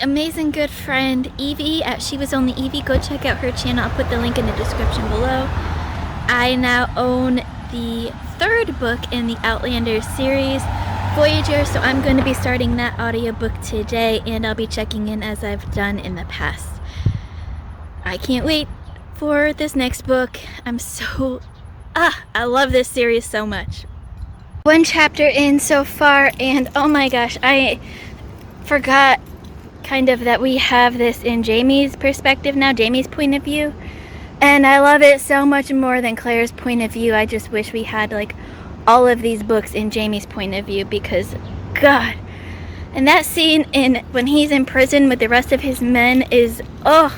amazing good friend Evie at She Was Only Evie. Go check out her channel. I'll put the link in the description below. I now own the third book in the Outlander series, Voyager, so I'm going to be starting that audiobook today, and I'll be checking in as I've done in the past. I can't wait for this next book. I love this series so much. One chapter in so far, and oh my gosh, I forgot kind of that we have this in Jamie's perspective now, Jamie's point of view, and I love it so much more than Claire's point of view. I just wish we had like all of these books in Jamie's point of view, because God, and that scene when he's in prison with the rest of his men is I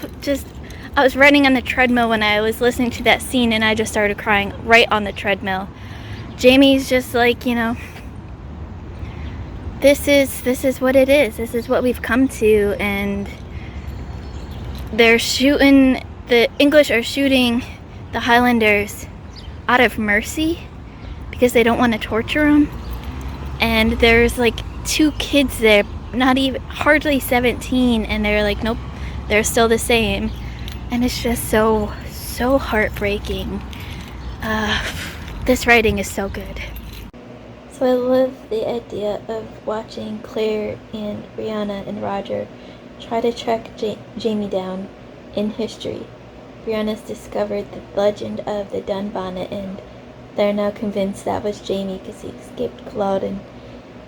was running on the treadmill when I was listening to that scene, and I just started crying right on the treadmill. Jamie's just like, you know, this is what it is. This is what we've come to, and the English are shooting the Highlanders out of mercy because they don't want to torture them. And there's like 2 kids there, not even hardly 17, and they're like, nope, they're still the same. And it's just so heartbreaking. This writing is so good. So I love the idea of watching Claire and Brianna and Roger try to track Jamie down in history. Brianna's discovered the legend of the Dunbonnet, and they're now convinced that was Jamie because he escaped Culloden,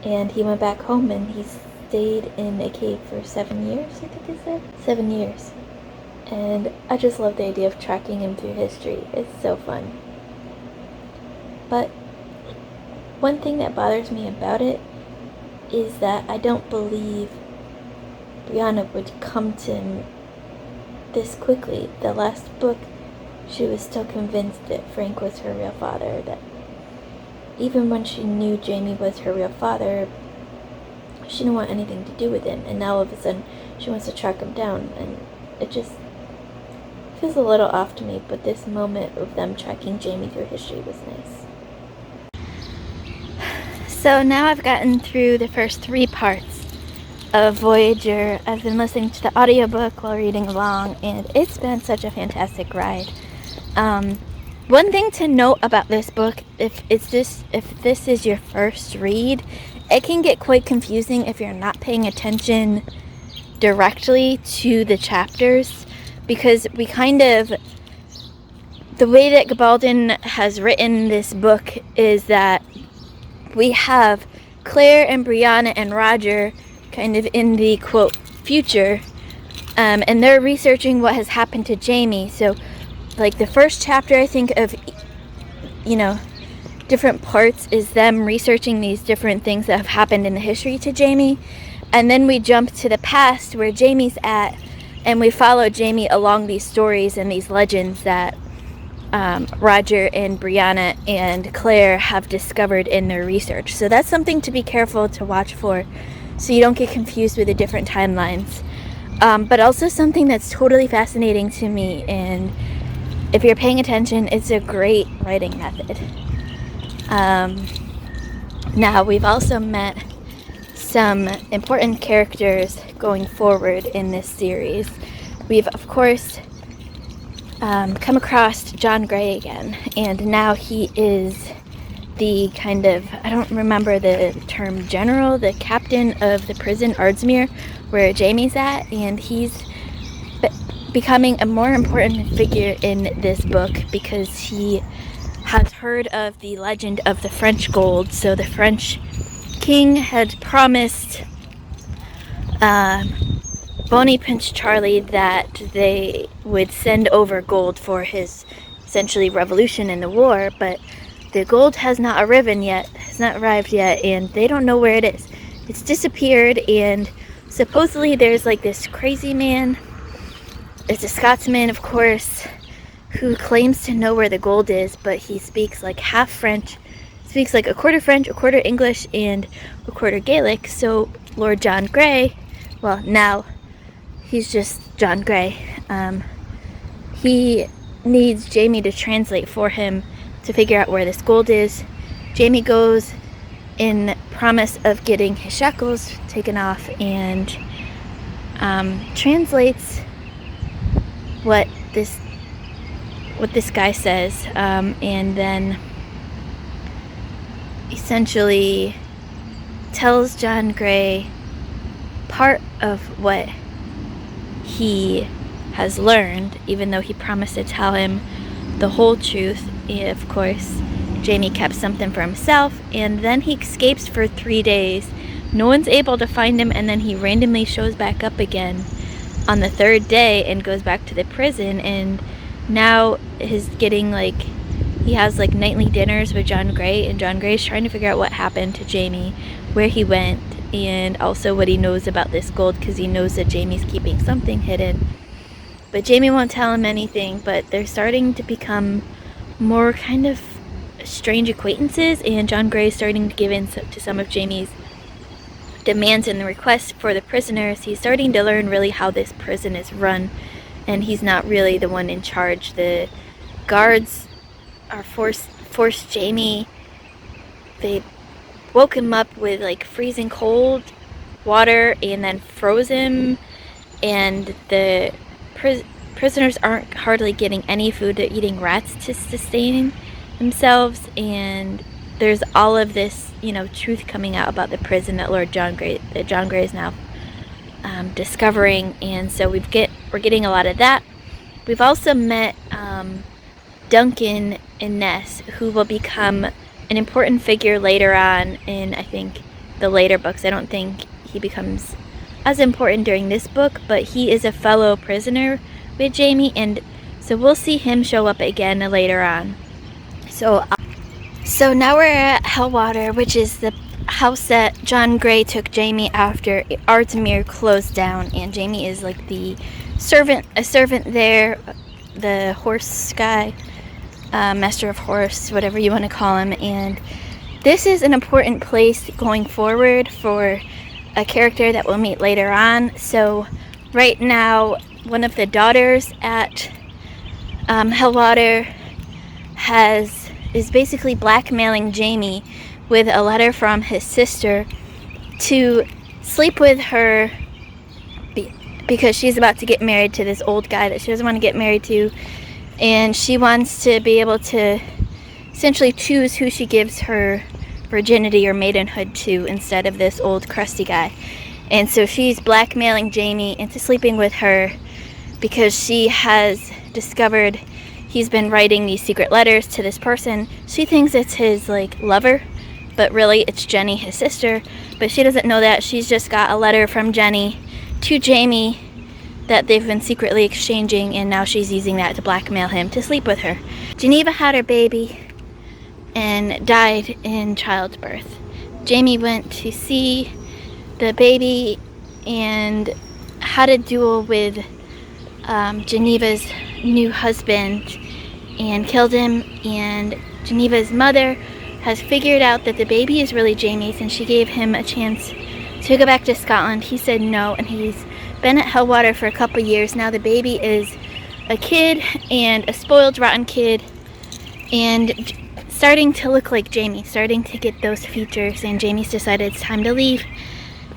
and he went back home and he stayed in a cave for 7 years, I think it said? 7 years. And I just love the idea of tracking him through history. It's so fun. But one thing that bothers me about it is that I don't believe Brianna would come to him this quickly. The last book, she was still convinced that Frank was her real father, that even when she knew Jamie was her real father, she didn't want anything to do with him, and now all of a sudden she wants to track him down, and it just feels a little off to me. But this moment of them tracking Jamie through history was nice. So now I've gotten through the first 3 parts of Voyager. I've been listening to the audiobook while reading along, and it's been such a fantastic ride. One thing to note about this book, if this is your first read, it can get quite confusing if you're not paying attention directly to the chapters, because the way that Gabaldon has written this book is that we have Claire and Brianna and Roger kind of in the, quote, future, and they're researching what has happened to Jamie. So, like, the first chapter, I think, of, you know, different parts is them researching these different things that have happened in the history to Jamie. And then we jump to the past where Jamie's at, and we follow Jamie along these stories and these legends that Roger and Brianna and Claire have discovered in their research. So that's something to be careful to watch for, so you don't get confused with the different timelines. But also something that's totally fascinating to me, and if you're paying attention, it's a great writing method. Now, we've also met some important characters going forward in this series. We've, of course, come across John Grey again, and now he is the kind of, I don't remember the term, general, the captain of the prison Ardsmuir, where Jamie's at, and he's becoming a more important figure in this book because he has heard of the legend of the French gold. So the French king had promised Bonnie Prince Charlie that they would send over gold for his, essentially, revolution in the war, but the gold has not arrived yet, and they don't know where it is. It's disappeared, and supposedly there's like this crazy man, it's a Scotsman, of course, who claims to know where the gold is, but he speaks like half French, speaks like a quarter French, a quarter English, and a quarter Gaelic. So Lord John Grey, well, now he's just John Grey, he needs Jamie to translate for him to figure out where this gold is. Jamie goes in promise of getting his shackles taken off, and translates what this guy says, and then essentially tells John Gray part of what he has learned, even though he promised to tell him the whole truth. And of course, Jamie kept something for himself, and then he escapes for 3 days. No one's able to find him, and then he randomly shows back up again on the 3rd day and goes back to the prison, and now he's getting like, he has like nightly dinners with John Gray, and John Gray's trying to figure out what happened to Jamie, where he went, and also what he knows about this gold, because he knows that Jamie's keeping something hidden. But Jamie won't tell him anything, but they're starting to become more kind of strange acquaintances, and John Gray is starting to give in to some of Jamie's demands and the requests for the prisoners. He's starting to learn really how this prison is run, and he's not really the one in charge. The guards are forced Jamie. They woke him up with like freezing cold water and then froze him, and the prisoners aren't hardly getting any food. They're eating rats to sustain themselves, and there's all of this, you know, truth coming out about the prison that John Gray is now discovering, and so we're getting a lot of that. We've also met Duncan and Ness, who will become an important figure later on in, I think, the later books. I don't think he becomes as important during this book, but he is a fellow prisoner with Jamie, and so we'll see him show up again later on. So now we're at Hellwater, which is the house that John Gray took Jamie after Ardmere closed down, and Jamie is like a servant there, the horse guy, master of horse, whatever you want to call him. And this is an important place going forward for a character that we'll meet later on. So right now, one of the daughters at Hellwater is basically blackmailing Jamie with a letter from his sister to sleep with her because she's about to get married to this old guy that she doesn't want to get married to, and she wants to be able to essentially choose who she gives her virginity or maidenhood to instead of this old crusty guy. And so she's blackmailing Jamie into sleeping with her because she has discovered he's been writing these secret letters to this person. She thinks it's his like lover, but really it's Jenny, his sister. But she doesn't know that. She's just got a letter from Jenny to Jamie that they've been secretly exchanging, and now she's using that to blackmail him to sleep with her. Geneva had her baby and died in childbirth. Jamie went to see the baby and had a duel with Geneva's new husband and killed him, and Geneva's mother has figured out that the baby is really Jamie's, and she gave him a chance to go back to Scotland. He said no, and he's been at Hellwater for a couple years now. The baby is a kid, and a spoiled, rotten kid, and starting to look like Jamie, starting to get those features, and Jamie's decided it's time to leave,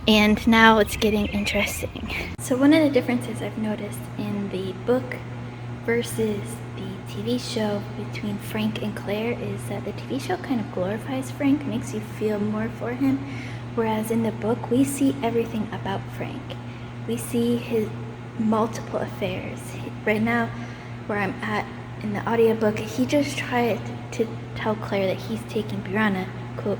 and now it's getting interesting. So one of the differences I've noticed in the book versus the TV show between Frank and Claire is that the TV show kind of glorifies Frank, makes you feel more for him, whereas in the book we see everything about Frank. We see his multiple affairs. Right now, where I'm at in the audiobook, he just tried to tell Claire that he's taking Brianna, quote,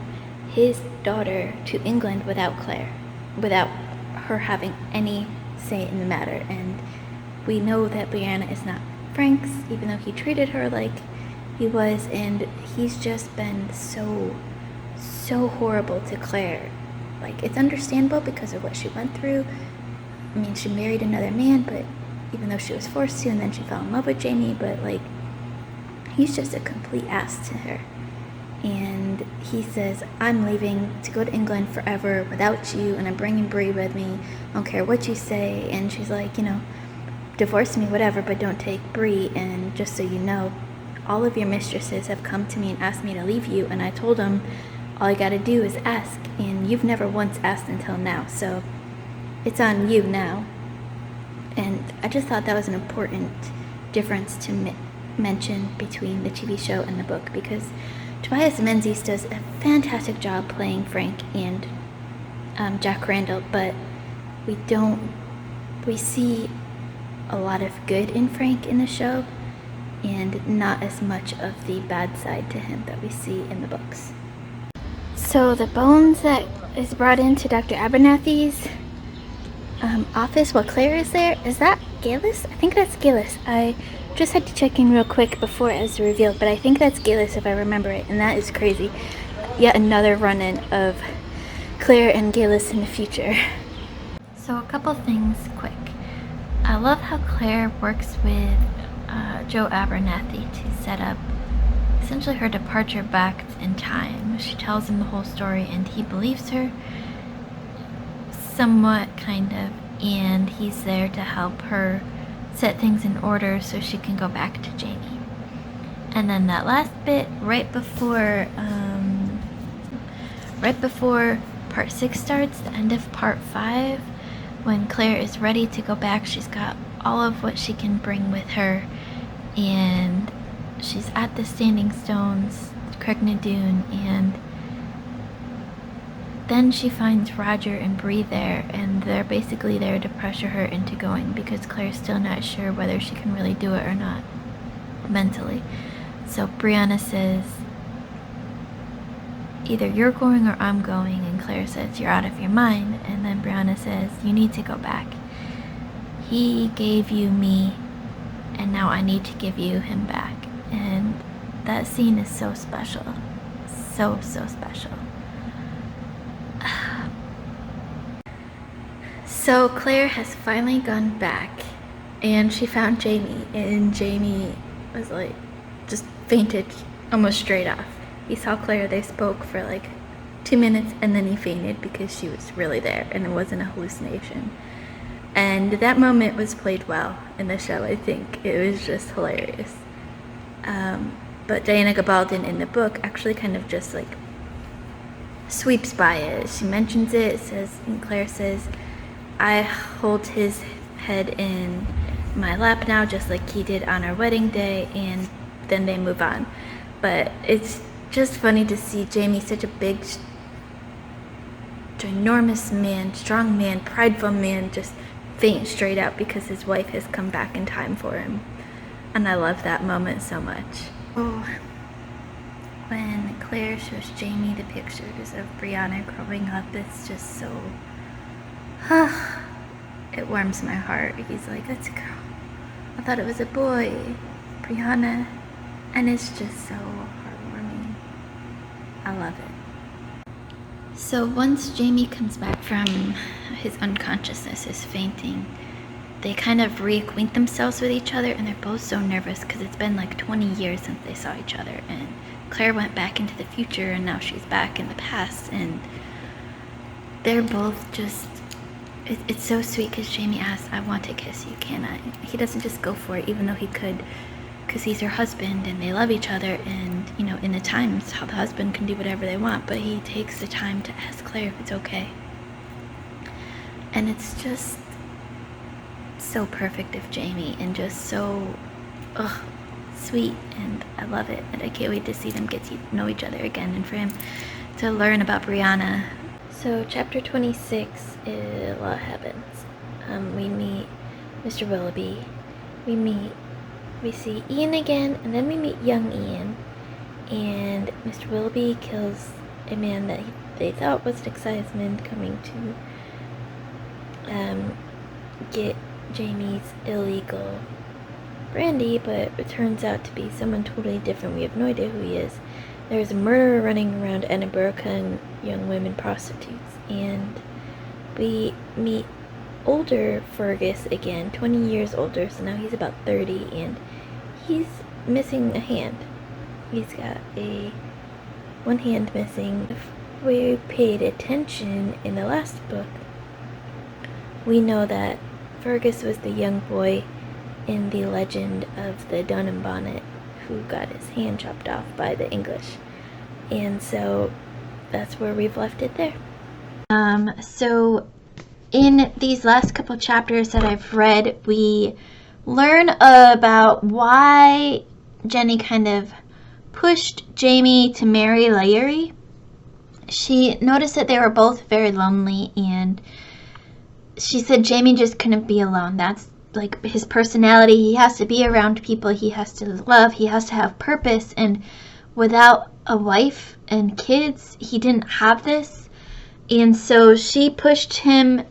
his daughter, to England without her having any say in the matter. And we know that Brianna is not Frank's, even though he treated her like he was, and he's just been so horrible to Claire. Like, it's understandable because of what she went through. I mean, she married another man, but even though she was forced to, and then she fell in love with Jamie, but like, he's just a complete ass to her. And he says, I'm leaving to go to England forever without you, and I'm bringing Bree with me. I don't care what you say. And she's like, you know, divorce me, whatever, but don't take Bree. And just so you know, all of your mistresses have come to me and asked me to leave you, and I told them all I gotta do is ask, and you've never once asked until now, so it's on you now. And I just thought that was an important difference to mention between the TV show and the book, because Tobias Menzies does a fantastic job playing Frank and Jack Randall, but we see a lot of good in Frank in the show and not as much of the bad side to him that we see in the books. So the bones that is brought into Dr. Abernathy's office while Claire is there, is that Gillis? I think that's Gillis. I just had to check in real quick before it was revealed, but I think that's Gillis if I remember it, and that is crazy. Yet another run-in of Claire and Gillis in the future. So a couple things quick. I love how Claire works with Joe Abernathy to set up essentially her departure back in time. She tells him the whole story and he believes her somewhat, kind of, and he's there to help her set things in order so she can go back to Jamie. And then that last bit right before part 6 starts, the end of part 5, when Claire is ready to go back, she's got all of what she can bring with her, and she's at the Standing Stones, Craignadoon, and then she finds Roger and Bree there, and they're basically there to pressure her into going because Claire's still not sure whether she can really do it or not mentally. So Brianna says, either you're going or I'm going, and Claire says, you're out of your mind, and then Brianna says, you need to go back. He gave you me, and now I need to give you him back. And that scene is so special. So special. So Claire has finally gone back, and she found Jamie, and Jamie was like, just fainted almost straight off. He saw Claire, they spoke for like 2 minutes, and then he fainted because she was really there, and it wasn't a hallucination. And that moment was played well in the show, I think. It was just hilarious. But Diana Gabaldon in the book actually kind of just like sweeps by it. She mentions it, says, and Claire says, I hold his head in my lap now, just like he did on our wedding day, and then they move on. But it's just funny to see Jamie, such a big, ginormous man, strong man, prideful man, just faint straight out because his wife has come back in time for him. And I love that moment so much. Oh, when Claire shows Jamie the pictures of Brianna growing up, it's just so... it warms my heart. He's like, that's a girl. I thought it was a boy, Brianna. And it's just so heartwarming. I love it. So once Jamie comes back from his unconsciousness, his fainting, they kind of reacquaint themselves with each other, and they're both so nervous because it's been like 20 years since they saw each other, and Claire went back into the future and now she's back in the past, and they're both just, it's so sweet because Jamie asks, I want to kiss you, can I? He doesn't just go for it, even though he could, because he's her husband and they love each other, and you know, in the times how the husband can do whatever they want, but he takes the time to ask Claire if it's okay. And it's just so perfect of Jamie, and just so sweet, and I love it, and I can't wait to see them get to know each other again and for him to learn about Brianna. So chapter 26, a lot happens. We meet Mr. Willoughby, we see Ian again, and then we meet young Ian, and Mr. Willoughby kills a man that they thought was an exciseman coming to get Jamie's illegal brandy, but it turns out to be someone totally different. We have no idea who he is. There's a murderer running around Edinburgh killing young women prostitutes, and we meet older Fergus again, 20 years older, so now he's about 30, and he's missing a hand. He's got one hand missing. If we paid attention in the last book, we know that Fergus was the young boy in the legend of the Dunham Bonnet who got his hand chopped off by the English. And so that's where we've left it there. So in these last couple chapters that I've read, we learn about why Jenny kind of pushed Jamie to marry Laoghaire. She noticed that they were both very lonely, and she said Jamie just couldn't be alone. That's like his personality. He has to be around people, he has to love, he has to have purpose, and without a wife and kids, he didn't have this. And so she pushed him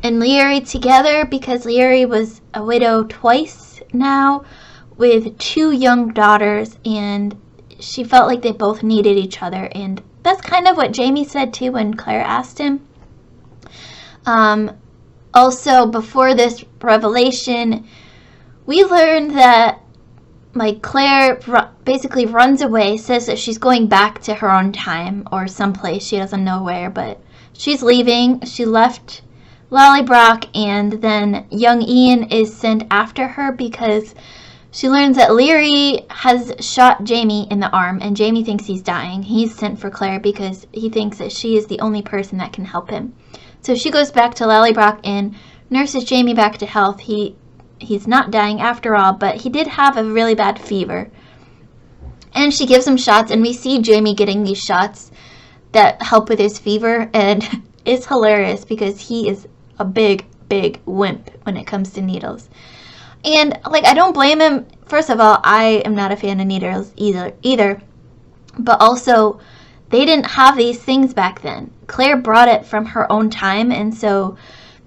and Laoghaire together because Laoghaire was a widow twice now with 2 young daughters, and she felt like they both needed each other. And that's kind of what Jamie said too when Claire asked him. Also, before this revelation, we learned that like Claire basically runs away, says that she's going back to her own time or someplace, she doesn't know where, but she's leaving. She left Lallybroch, and then young Ian is sent after her because she learns that Laoghaire has shot Jamie in the arm, and Jamie thinks he's dying. He's sent for Claire because he thinks that she is the only person that can help him. So she goes back to Lallybroch and nurses Jamie back to health. He's not dying after all, but he did have a really bad fever. And she gives him shots, and we see Jamie getting these shots that help with his fever, and it's hilarious because he is a big wimp when it comes to needles. And like, I don't blame him. First of all, I am not a fan of needles either. But also, they didn't have these things back then. Claire brought it from her own time, and so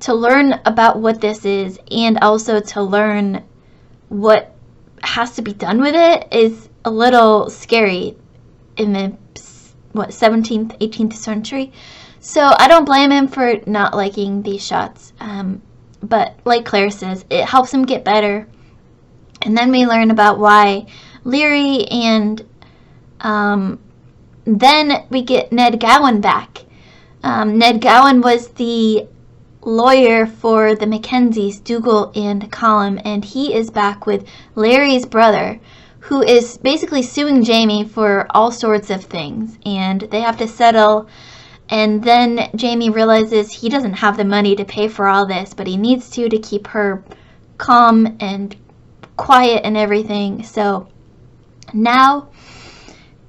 to learn about what this is and also to learn what has to be done with it is a little scary in the 17th, 18th century. So I don't blame him for not liking these shots. But like Claire says, it helps him get better. And then we learn about why Laoghaire, and then we get Ned Gowan back. Ned Gowan was the lawyer for the Mackenzies, Dougal and Colum, and he is back with Larry's brother, who is basically suing Jamie for all sorts of things, and they have to settle. And then Jamie realizes he doesn't have the money to pay for all this, but he needs to keep her calm and quiet and everything. So now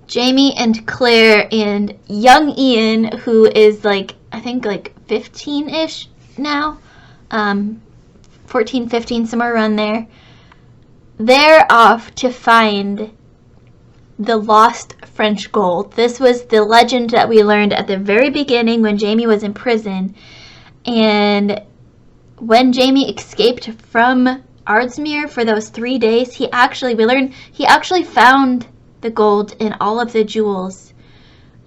Jamie and Claire and young Ian, who is like, I think like 15-ish now, 14, 15, somewhere around there, they're off to find the lost French gold. This was the legend that we learned at the very beginning when Jamie was in prison. And when Jamie escaped from Ardsmuir for those 3 days, we learned he actually found the gold and all of the jewels,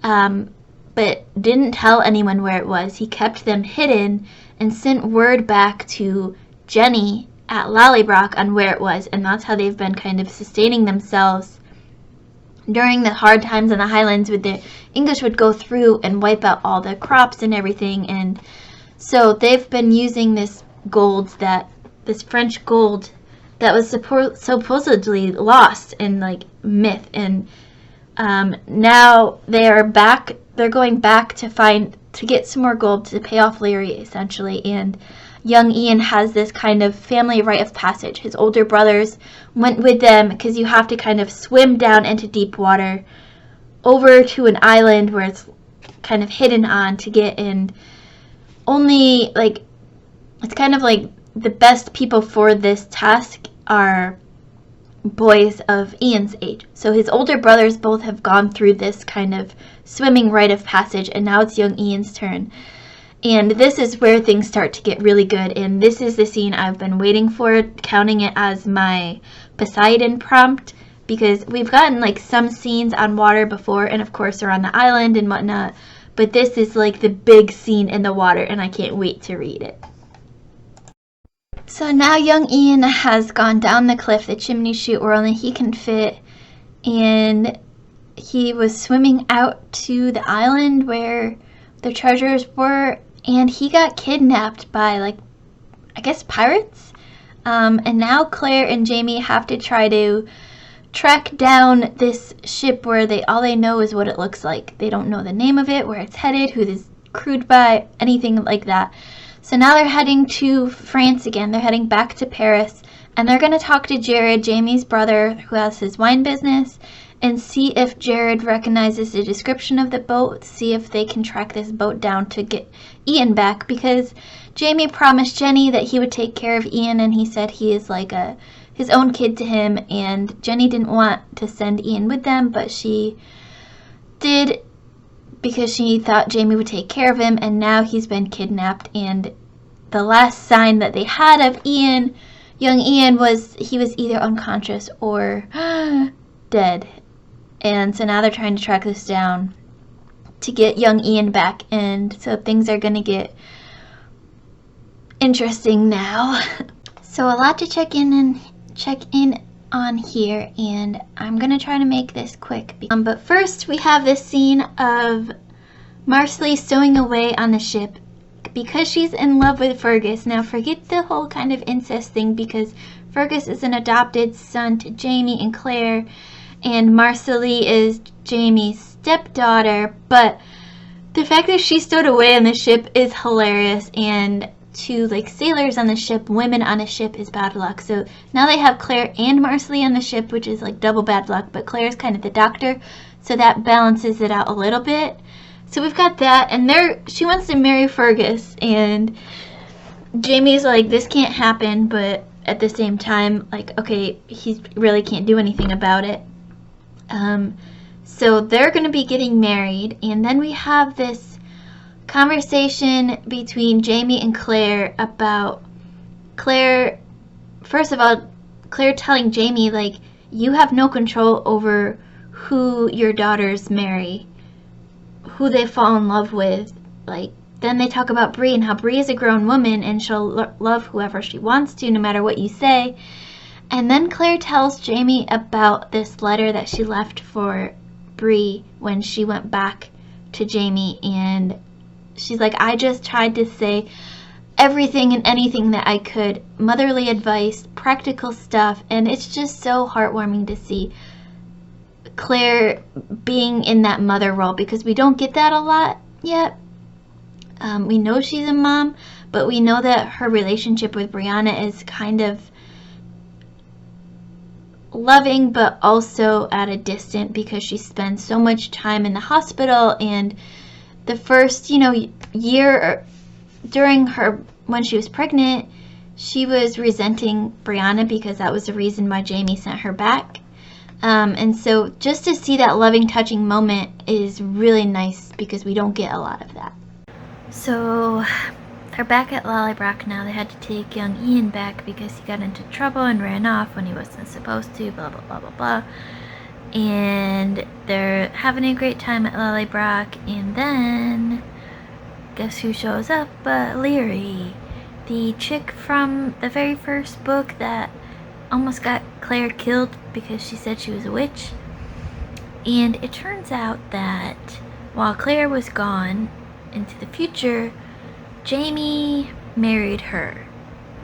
but didn't tell anyone where it was. He kept them hidden and sent word back to Jenny at Lallybroch on where it was, and that's how they've been kind of sustaining themselves during the hard times in the Highlands. With the English would go through and wipe out all the crops and everything, and so they've been using this French gold that was supposedly lost in like myth, and now they're going back to get some more gold to pay off Laoghaire, essentially. And young Ian has this kind of family rite of passage. His older brothers went with them because you have to kind of swim down into deep water over to an island where it's kind of hidden on to get in. Only like, it's kind of like the best people for this task are boys of Ian's age. So his older brothers both have gone through this kind of swimming rite of passage, and now it's young Ian's turn. And this is where things start to get really good, and this is the scene I've been waiting for, counting it as my Poseidon prompt, because we've gotten like some scenes on water before, and of course they're on the island and whatnot, but this is like the big scene in the water, and I can't wait to read it. So now young Ian has gone down the cliff, the chimney chute where only he can fit, and he was swimming out to the island where the treasures were, and he got kidnapped by, like, I guess pirates? And now Claire and Jamie have to try to track down this ship where all they know is what it looks like. They don't know the name of it, where it's headed, who it's crewed by, anything like that. So now they're heading to France again. They're heading back to Paris. And they're going to talk to Jared, Jamie's brother, who has his wine business, and see if Jared recognizes the description of the boat, see if they can track this boat down to get Ian back, because Jamie promised Jenny that he would take care of Ian, and he said he is like his own kid to him, and Jenny didn't want to send Ian with them, but she did because she thought Jamie would take care of him, and now he's been kidnapped, and the last sign that they had of Ian, young Ian, was he was either unconscious or dead. And so now they're trying to track this down to get young Ian back, and so things are going to get interesting now. So a lot to check in on here, and I'm going to try to make this quick. But first we have this scene of Marcelly stowing away on the ship because she's in love with Fergus. Now forget the whole kind of incest thing, because Fergus is an adopted son to Jamie and Claire, and Marcelly is Jamie's stepdaughter, but the fact that she stowed away on the ship is hilarious, and to like sailors on the ship, women on a ship is bad luck. So now they have Claire and Marcelly on the ship, which is like double bad luck, but Claire's kind of the doctor, so that balances it out a little bit. So we've got that, and she wants to marry Fergus, and Jamie's like, this can't happen, but at the same time, like, okay, he really can't do anything about it. So they're going to be getting married, and then we have this conversation between Jamie and Claire about Claire, first of all, Claire telling Jamie, like, you have no control over who your daughters marry, who they fall in love with. Like, then they talk about Bree and how Bree is a grown woman and she'll love whoever she wants to, no matter what you say. And then Claire tells Jamie about this letter that she left for Bree when she went back to Jamie, and she's like, I just tried to say everything and anything that I could, motherly advice, practical stuff, and it's just so heartwarming to see Claire being in that mother role, because we don't get that a lot yet. We know she's a mom, but we know that her relationship with Brianna is kind of loving, but also at a distance, because she spends so much time in the hospital, and the first, year when she was pregnant, she was resenting Brianna because that was the reason why Jamie sent her back. And so just to see that loving, touching moment is really nice, because we don't get a lot of that. So they're back at Lallybroch now. They had to take young Ian back because he got into trouble and ran off when he wasn't supposed to, blah, blah, blah, blah, blah. And they're having a great time at Lallybroch, and then guess who shows up but Leary, the chick from the very first book that almost got Claire killed because she said she was a witch. And it turns out that while Claire was gone into the future, Jamie married her,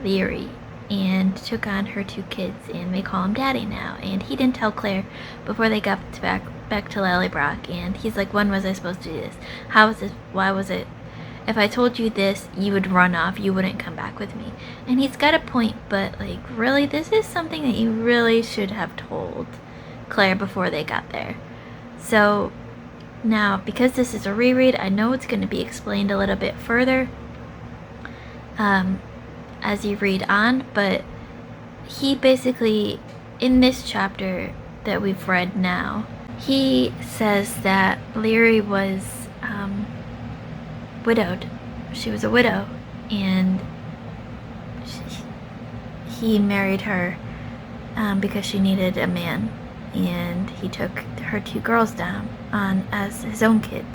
Leary, and took on her 2 kids, and they call him Daddy now. And he didn't tell Claire before they got back to Lallybroch, and he's like, when was I supposed to do this? How was this? Why was it? If I told you this, you would run off, you wouldn't come back with me. And he's got a point, but like, really, this is something that you really should have told Claire before they got there. So now, because this is a reread, I know it's going to be explained a little bit further as you read on, but he basically, in this chapter that we've read now, he says that Leary was widowed. She was a widow, and he married her because she needed a man, and he took her 2 girls down as his own kids,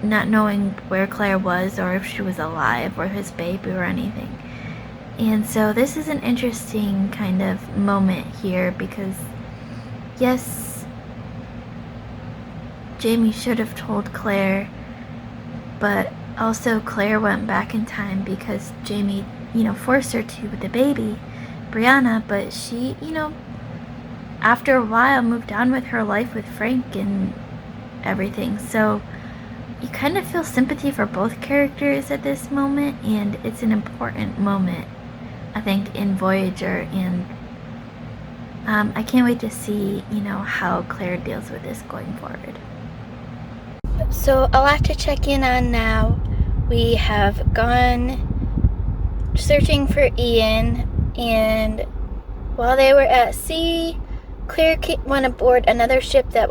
not knowing where Claire was or if she was alive or his baby or anything. And so this is an interesting kind of moment here, because yes, Jamie should have told Claire, but also Claire went back in time because Jamie, forced her to with the baby, Brianna, but she, after a while moved on with her life with Frank and everything. So you kind of feel sympathy for both characters at this moment, and it's an important moment, I think, in Voyager, and I can't wait to see, how Claire deals with this going forward. So a lot to check in on now. We have gone searching for Ian, and while they were at sea, Claire went aboard another ship that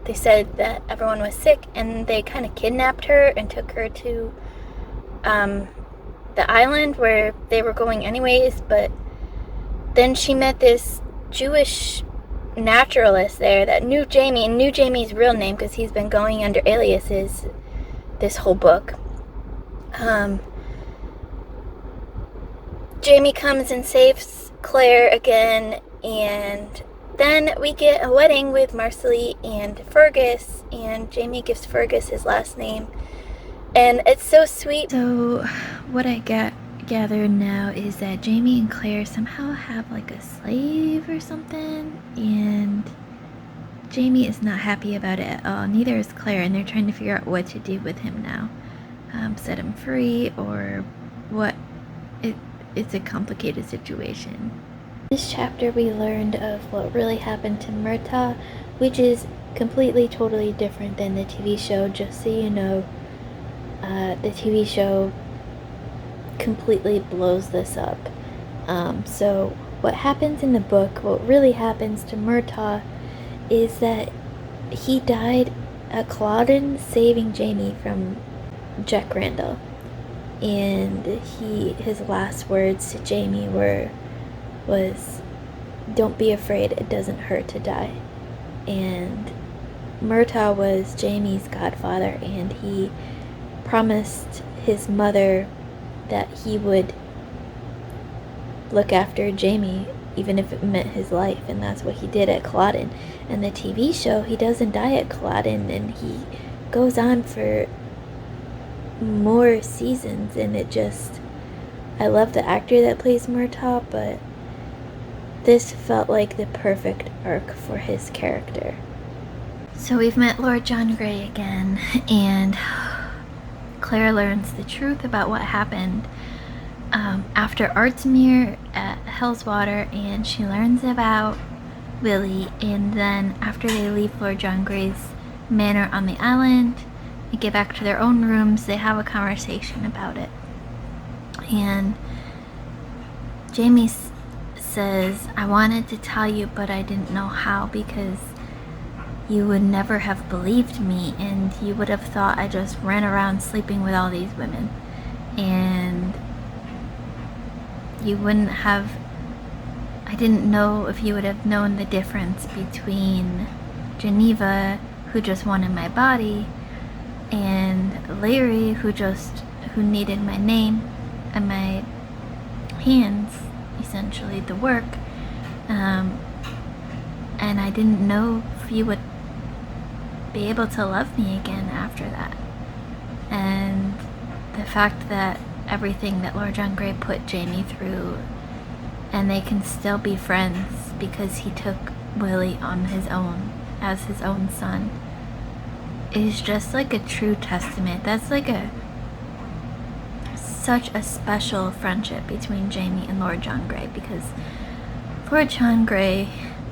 they said that everyone was sick, and they kind of kidnapped her and took her to the island where they were going anyways. But then she met this Jewish naturalist there that knew Jamie, and knew Jamie's real name because he's been going under aliases this whole book. Jamie comes and saves Claire again, and then we get a wedding with Marcelly and Fergus, and Jamie gives Fergus his last name, and it's so sweet. So what I gather now is that Jamie and Claire somehow have like a slave or something, and Jamie is not happy about it at all. Neither is Claire, and they're trying to figure out what to do with him now. Set him free or what. It's a complicated situation. This chapter we learned of what really happened to Murtaugh, which is completely, totally different than the TV show, just so you know. The TV show completely blows this up. So what happens in the book, what really happens to Murtaugh, is that he died at Culloden saving Jamie from Jack Randall. And his last words to Jamie was, "Don't be afraid, it doesn't hurt to die." And Murtaugh was Jamie's godfather, and he promised his mother that he would look after Jamie even if it meant his life, and that's what he did at Culloden. And the TV show, he doesn't die at Culloden, and he goes on for more seasons, and I love the actor that plays Murtaugh, but this felt like the perfect arc for his character. So we've met Lord John Grey again, and Claire learns the truth about what happened after Artsmere at Hellswater, and she learns about Willie, and then after they leave Lord John Grey's manor on the island, they get back to their own rooms, they have a conversation about it. And Jamie says, "I wanted to tell you, but I didn't know how, because you would never have believed me, and you would have thought I just ran around sleeping with all these women. And you wouldn't have, I didn't know if you would have known the difference between Geneva, who just wanted my body, and Larry, who needed my name and my hands, essentially the work, and I didn't know if you would be able to love me again after that." And the fact that everything that Lord John Grey put Jamie through, and they can still be friends because he took Willie on his own as his own son, is just like a true testament. That's like such a special friendship between Jamie and Lord John Grey, because Lord John Grey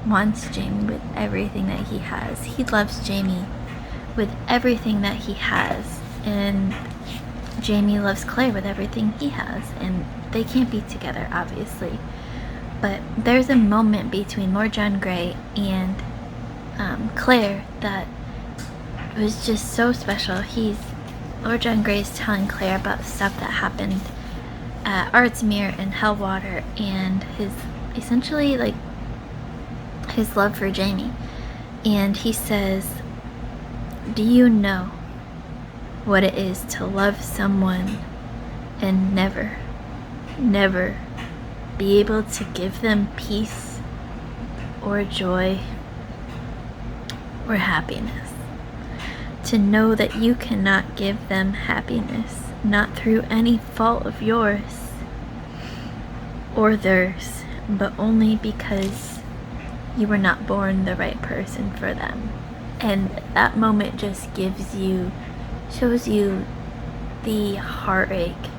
wants Jamie with everything that he has. He loves Jamie with everything that he has, and Jamie loves Claire with everything he has, and they can't be together, obviously. But there's a moment between Lord John Grey and Claire that was just so special. Lord John Grey is telling Claire about stuff that happened at Artsmere and Hellwater, and his love for Jamie. And he says, "Do you know what it is to love someone and never, never be able to give them peace or joy or happiness? To know that you cannot give them happiness, not through any fault of yours or theirs, but only because you were not born the right person for them." And that moment just gives you shows you the heartache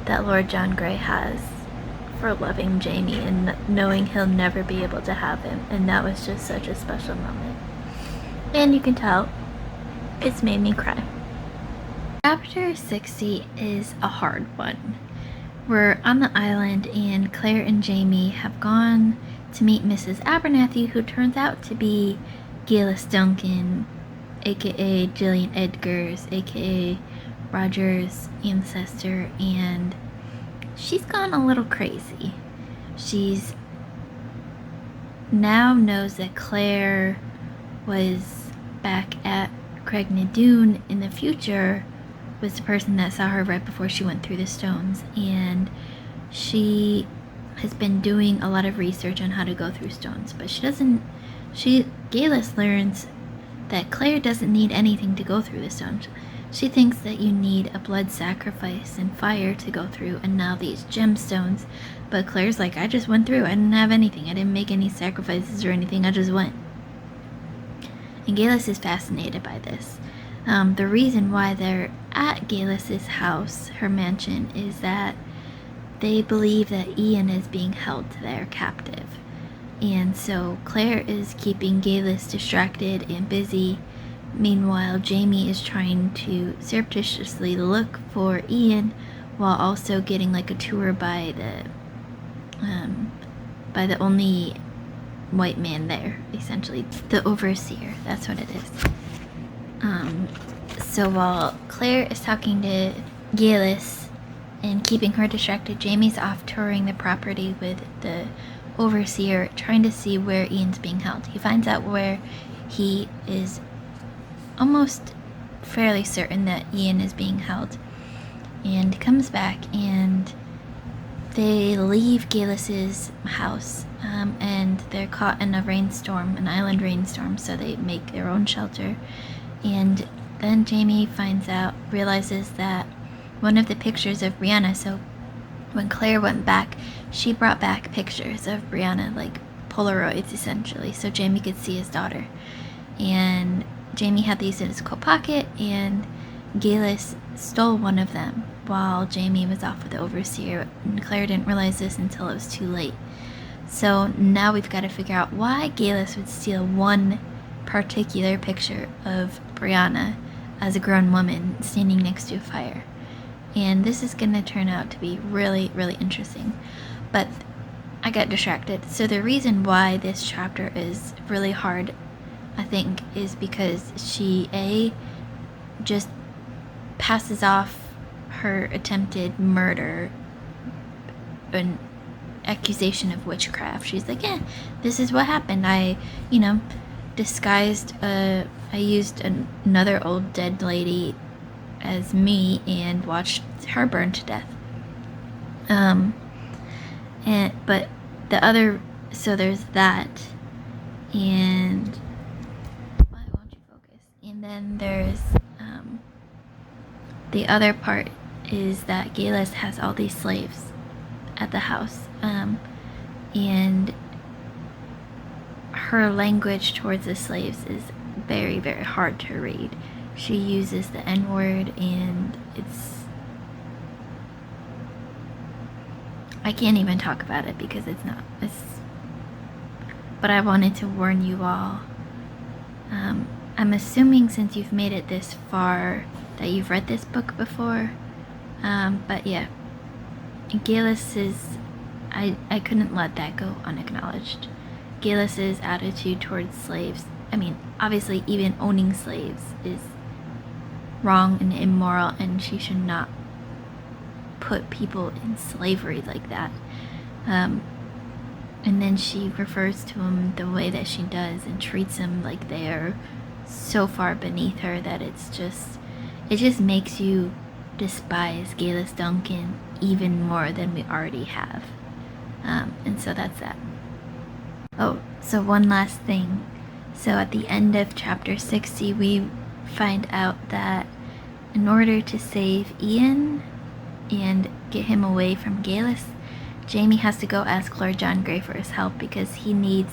that Lord John Grey has for loving Jamie and knowing he'll never be able to have him, and that was just such a special moment. And you can tell it's made me cry. Chapter 60 is a hard one. We're on the island and Claire and Jamie have gone to meet Mrs. Abernathy, who turns out to be Gillis Duncan, aka Gillian Edgars, aka Roger's ancestor, and she's gone a little crazy. She's now knows that Claire was back at Craignadoon in the future, was the person that saw her right before she went through the stones, and she has been doing a lot of research on how to go through stones, but Gillis learns that Claire doesn't need anything to go through the stones. She thinks that you need a blood sacrifice and fire to go through, and now these gemstones. But Claire's like, I just went through. I didn't have anything. I didn't make any sacrifices or anything. I just went. And Gillis is fascinated by this. The reason why they're at Gillis's house, her mansion, is that they believe that Ian is being held there captive. And so Claire is keeping Gillis distracted and busy. Meanwhile, Jamie is trying to surreptitiously look for Ian while also getting like a tour by the only white man there, essentially. The overseer, that's what it is. So while Claire is talking to Gillis and keeping her distracted, Jamie's off touring the property with the overseer, trying to see where Ian's being held. He finds out where he is almost fairly certain that Ian is being held, and comes back, and they leave Gillis's house, and they're caught in a rainstorm, an island rainstorm, so they make their own shelter. And then Jamie realizes that one of the pictures of Brianna, so when Claire went back, she brought back pictures of Brianna, like Polaroids essentially, so Jamie could see his daughter. And Jamie had these in his coat pocket, and Gillis stole one of them while Jamie was off with the overseer, and Claire didn't realize this until it was too late. So now we've got to figure out why Gillis would steal one particular picture of Brianna as a grown woman standing next to a fire. And this is going to turn out to be really, really interesting. But I got distracted. So the reason why this chapter is really hard, I think, is because she just passes off her attempted murder, an accusation of witchcraft. She's like, yeah, this is what happened. I disguised, I used another old dead lady as me and watched her burn to death. But the other, so there's that, and why won't you focus? And then there's the other part is that Gillis has all these slaves at the house, and her language towards the slaves is very, very hard to read. She uses the N-word, and I can't even talk about it because but I wanted to warn you all. I'm assuming since you've made it this far that you've read this book before, but yeah, Gillis's, I couldn't let that go unacknowledged. Gillis's attitude towards slaves, I mean, obviously even owning slaves is wrong and immoral, and she should not put people in slavery like that. And then she refers to them the way that she does and treats them like they are so far beneath her that it just makes you despise Gillis Duncan even more than we already have. And so that's that. Oh, so one last thing. So at the end of chapter 60, we find out that in order to save Ian and get him away from Gillis, Jamie has to go ask Lord John Grey for his help because he needs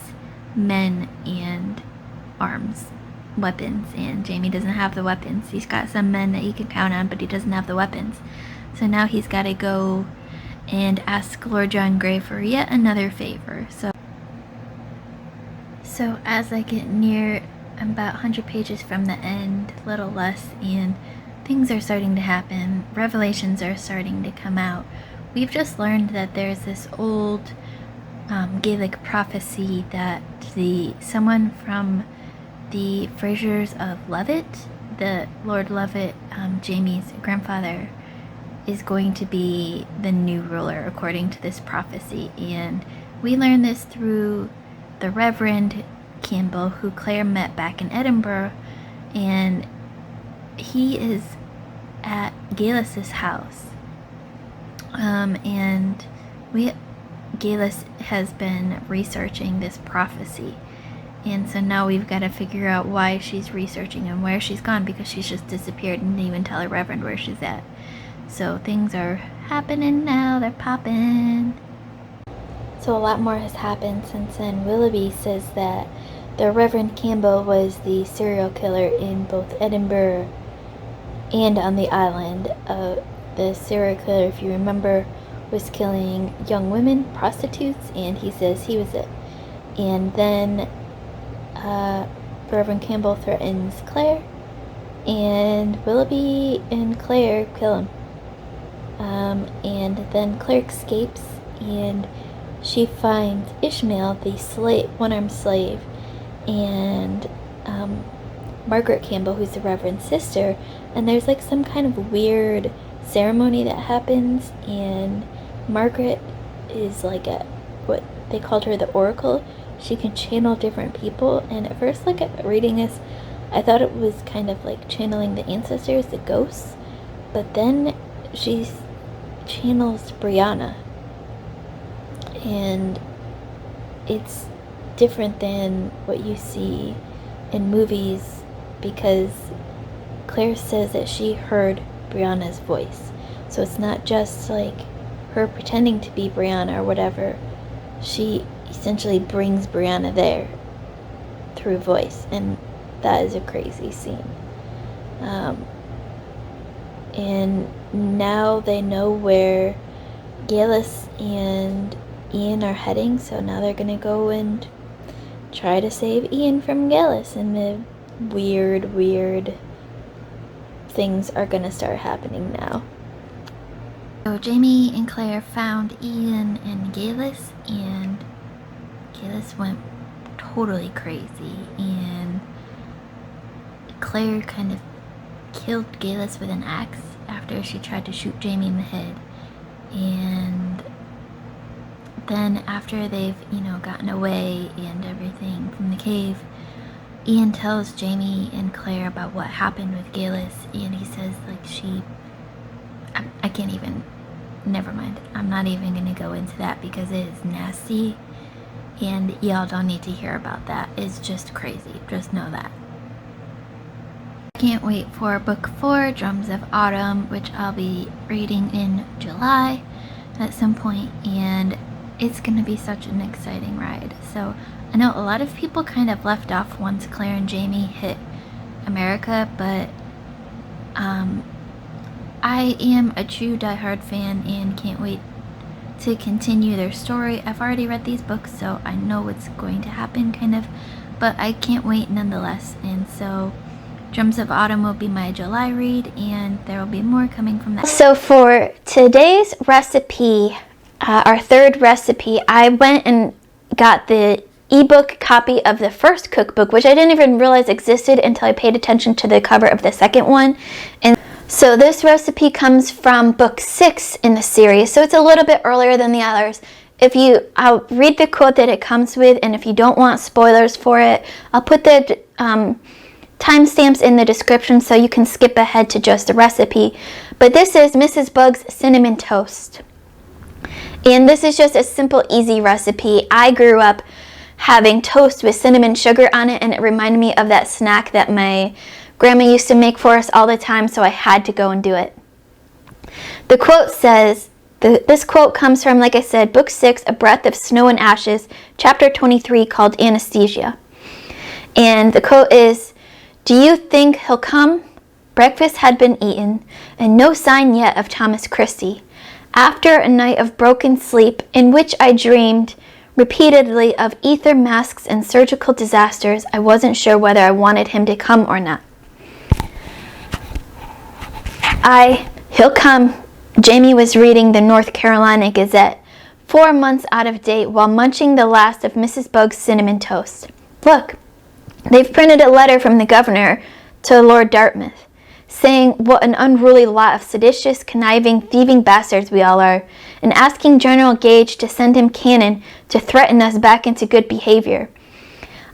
men and arms. weapons, and Jamie doesn't have the weapons. He's got some men that he can count on, but he doesn't have the weapons. So now he's got to go and ask Lord John Grey for yet another favor. So as I get near, I'm about 100 pages from the end, a little less, and things are starting to happen. Revelations are starting to come out. We've just learned that there's this old Gaelic prophecy that someone from the Frasers of Lovett, the Lord Lovett, Jamie's grandfather, is going to be the new ruler according to this prophecy. And we learned this through the Reverend Campbell, who Claire met back in Edinburgh, and he is at Gaelus's house. And Gaelus has been researching this prophecy, and so now we've got to figure out why she's researching and where she's gone, because she's just disappeared and didn't even tell her Reverend where she's at. So things are happening now, they're popping. So a lot more has happened since then. Willoughby says that the Reverend Campbell was the serial killer in both Edinburgh and on the island. The serial killer, if you remember, was killing young women, prostitutes, and he says he was it. And then Reverend Campbell threatens Claire, and Willoughby and Claire kill him. And then Claire escapes, and she finds Ishmael, the slave, one-armed slave, and Margaret Campbell, who's the Reverend's sister, and there's like some kind of weird ceremony that happens, and Margaret is like what they called her, the Oracle. She can channel different people, and at first, like, reading this, I thought it was kind of like channeling the ancestors, the ghosts, but then she channels Brianna, and it's different than what you see in movies, because Claire says that she heard Brianna's voice. So it's not just like her pretending to be Brianna or whatever. She essentially brings Brianna there through voice, and that is a crazy scene. And now they know where Gaelis and Ian are heading, so now they're gonna go and try to save Ian from Gaelis, and the weird things are gonna start happening now. So Jamie and Claire found Ian and Gaelis, and Gaelis went totally crazy, and Claire kind of killed Gaelis with an axe after she tried to shoot Jamie in the head. And then after they've, gotten away and everything from the cave, Ian tells Jamie and Claire about what happened with Gaelis, and he says, I can't even, never mind. I'm not even going to go into that because it is nasty, and y'all don't need to hear about that. It's just crazy. Just know that. Can't wait for book 4, Drums of Autumn, which I'll be reading in July at some point, and it's going to be such an exciting ride. So I know a lot of people kind of left off once Claire and Jamie hit America, but I am a true diehard fan and can't wait to continue their story. I've already read these books, so I know what's going to happen, kind of, but I can't wait nonetheless. And so Drums of Autumn will be my July read, and there will be more coming from that. So for today's recipe, our third recipe, I went and got the ebook copy of the first cookbook, which I didn't even realize existed until I paid attention to the cover of the second one. And so this recipe comes from book 6 in the series, so it's a little bit earlier than the others. I'll read the quote that it comes with, and if you don't want spoilers for it, I'll put the timestamps in the description so you can skip ahead to just the recipe. But this is Mrs. Bug's Cinnamon Toast. And this is just a simple, easy recipe. I grew up having toast with cinnamon sugar on it, and it reminded me of that snack that my grandma used to make for us all the time, so I had to go and do it. The quote says, this quote comes from, like I said, book 6, A Breath of Snow and Ashes, chapter 23, called Anesthesia. And the quote is, Do you think he'll come? Breakfast had been eaten, and no sign yet of Thomas Christie. After a night of broken sleep, in which I dreamed repeatedly of ether masks and surgical disasters, I wasn't sure whether I wanted him to come or not. He'll come. Jamie was reading the North Carolina Gazette, 4 months out of date, while munching the last of Mrs. Bug's cinnamon toast. Look, they've printed a letter from the governor to Lord Dartmouth, saying what an unruly lot of seditious, conniving, thieving bastards we all are, and asking General Gage to send him cannon to threaten us back into good behavior.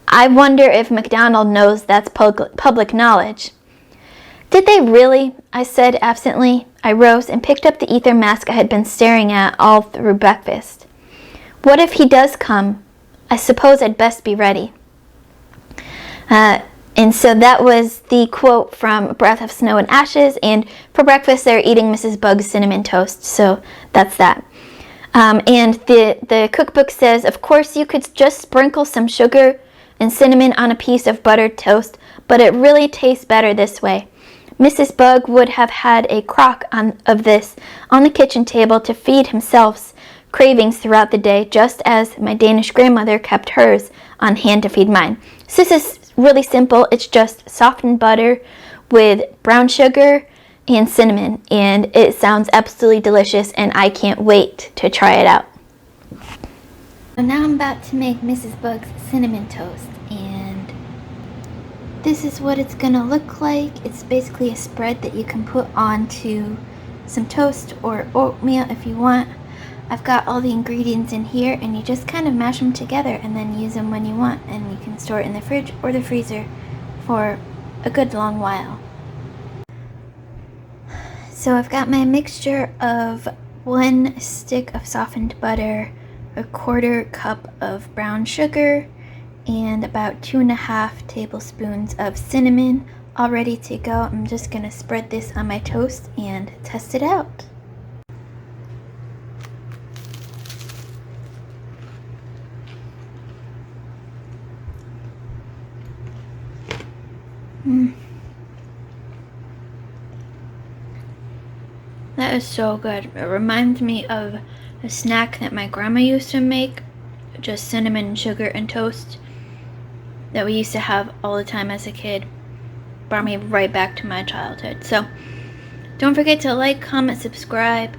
I wonder if MacDonald knows that's public knowledge. Did they really? I said absently. I rose and picked up the ether mask I had been staring at all through breakfast. What if he does come? I suppose I'd best be ready. And so that was the quote from Breath of Snow and Ashes, and for breakfast they're eating Mrs. Bug's cinnamon toast, so that's that. And the cookbook says, of course you could just sprinkle some sugar and cinnamon on a piece of buttered toast, but it really tastes better this way. Mrs. Bug would have had a crock of this on the kitchen table to feed himself's cravings throughout the day, just as my Danish grandmother kept hers on hand to feed mine. So this is really simple. It's just softened butter with brown sugar and cinnamon, and it sounds absolutely delicious, and I can't wait to try it out. So now I'm about to make Mrs. Bug's cinnamon toast, and this is what it's gonna look like. It's basically a spread that you can put onto some toast or oatmeal if you want. I've got all the ingredients in here, and you just kind of mash them together and then use them when you want, and you can store it in the fridge or the freezer for a good long while. So I've got my mixture of 1 stick of softened butter, a 1/4 cup of brown sugar, and about 2.5 tablespoons of cinnamon, all ready to go. I'm just gonna spread this on my toast and test it out. That is so good. It reminds me of a snack that my grandma used to make, just cinnamon, sugar, and toast, that we used to have all the time as a kid. Brought me right back to my childhood. So don't forget to like, comment, subscribe.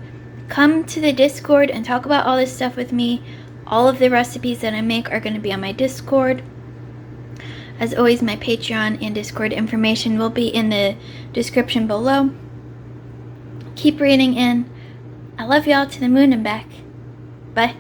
Come to the Discord and talk about all this stuff with me. All of the recipes that I make are going to be on my Discord. As always, my Patreon and Discord information will be in the description below. Keep reading, and I love y'all to the moon and back. Bye.